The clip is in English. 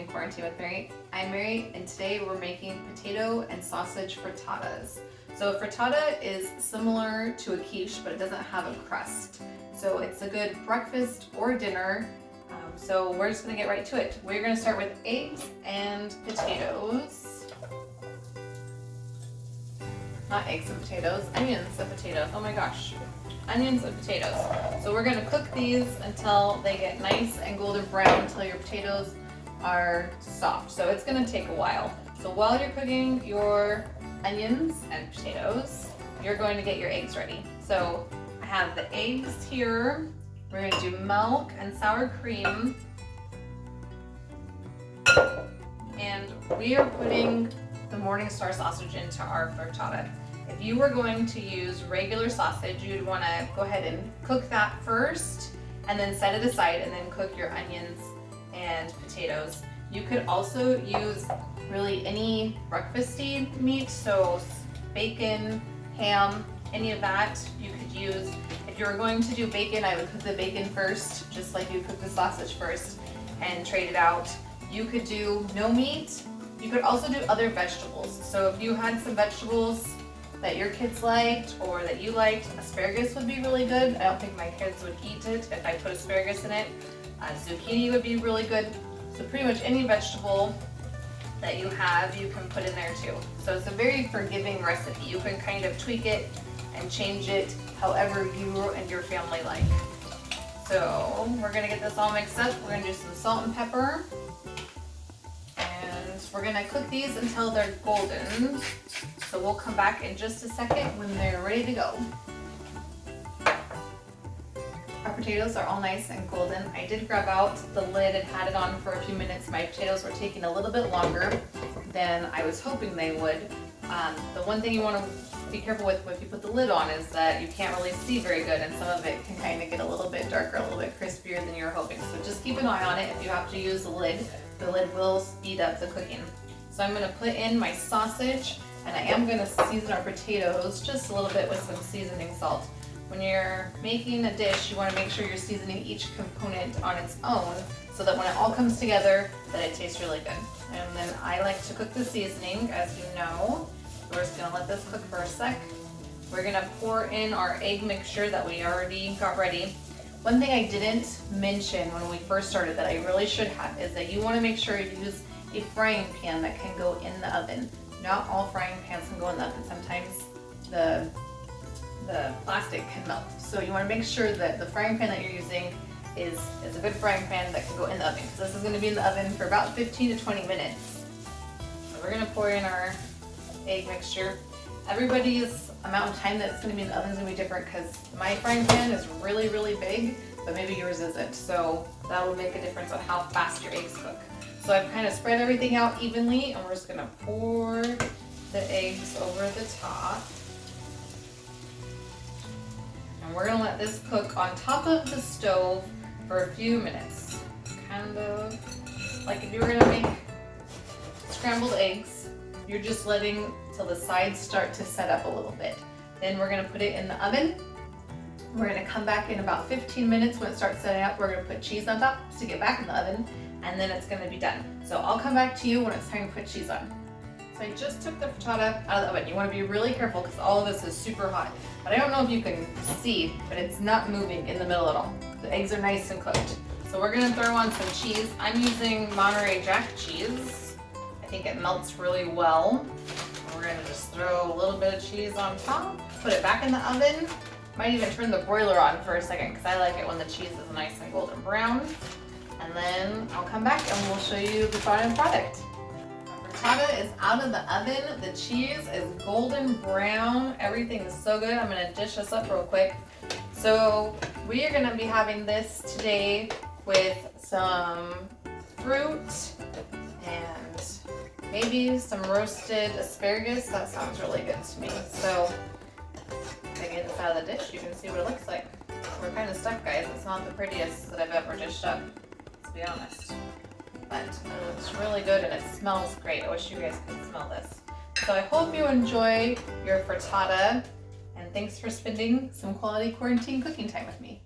in Quarantine with Mary. I'm Mary, and today we're making potato and sausage frittatas. So a frittata is similar to a quiche, but it doesn't have a crust. So it's a good breakfast or dinner. So we're just gonna get right to it. We're gonna start with eggs and potatoes. Not eggs and potatoes, onions and potatoes. Oh my gosh, onions and potatoes. So we're gonna cook these until they get nice and golden brown, until your potatoes are soft. So it's gonna take a while. So while you're cooking your onions and potatoes, you're going to get your eggs ready. So I have the eggs here. We're gonna do milk and sour cream. And we are putting the Morningstar sausage into our frittata. If you were going to use regular sausage, you'd want to go ahead and cook that first and then set it aside and then cook your onions and potatoes. You could also use really any breakfasty meat, so bacon, ham, any of that you could use. If you were going to do bacon, I would cook the bacon first, just like you cook the sausage first, and trade it out. You could do no meat. You could also do other vegetables. So if you had some vegetables that your kids liked or that you liked, asparagus would be really good. I don't think my kids would eat it if I put asparagus in it. Zucchini would be really good. So pretty much any vegetable that you have, you can put in there too. So it's a very forgiving recipe. You can kind of tweak it and change it however you and your family like. So we're gonna get this all mixed up. We're gonna do some salt and pepper. We're gonna cook these until they're golden. So we'll come back in just a second when they're ready to go. Our potatoes are all nice and golden. I did grab out the lid and had it on for a few minutes. My potatoes were taking a little bit longer than I was hoping they would. The one thing you want to be careful with if you put the lid on is that you can't really see very good, and some of it can kind of get a little bit darker, a little bit crispier than you're hoping. So just keep an eye on it. If you have to use the lid will speed up the cooking. So I'm going to put in my sausage, and I am going to season our potatoes just a little bit with some seasoning salt. When you're making a dish, you want to make sure you're seasoning each component on its own so that when it all comes together, that it tastes really good. And then I like to cook the seasoning, as you know. We're just going to let this cook for a sec. We're going to pour in our egg mixture that we already got ready. One thing I didn't mention when we first started that I really should have is that you want to make sure you use a frying pan that can go in the oven. Not all frying pans can go in the oven. Sometimes the plastic can melt. So you want to make sure that the frying pan that you're using is a good frying pan that can go in the oven, because this is going to be in the oven for about 15 to 20 minutes. So we're going to pour in our egg mixture. Everybody's amount of time that it's going to be in the oven is going to be different, because my frying pan is really, really big, but maybe yours isn't. So that will make a difference on how fast your eggs cook. So I've kind of spread everything out evenly, and we're just going to pour the eggs over the top. And we're going to let this cook on top of the stove for a few minutes. Kind of like if you were going to make scrambled eggs, you're just letting till the sides start to set up a little bit. Then we're going to put it in the oven. We're going to come back in about 15 minutes when it starts setting up. We're going to put cheese on top to get back in the oven, and then it's going to be done. So I'll come back to you when it's time to put cheese on. So I just took the frittata out of the oven. You want to be really careful because all of this is super hot. But I don't know if you can see, but it's not moving in the middle at all. The eggs are nice and cooked. So we're going to throw on some cheese. I'm using Monterey Jack cheese. I think it melts really well. We're going to just throw a little bit of cheese on top, put it back in the oven. Might even turn the broiler on for a second because I like it when the cheese is nice and golden brown. And then I'll come back and we'll show you the final product. Our frittata is out of the oven. The cheese is golden brown. Everything is so good. I'm going to dish this up real quick. So we are going to be having this today with some fruit and maybe some roasted asparagus. That sounds really good to me. So if I get this out of the dish, you can see what it looks like. We're kind of stuck, guys. It's not the prettiest that I've ever dished up, to be honest. But it looks really good and it smells great. I wish you guys could smell this. So I hope you enjoy your frittata, and thanks for spending some quality quarantine cooking time with me.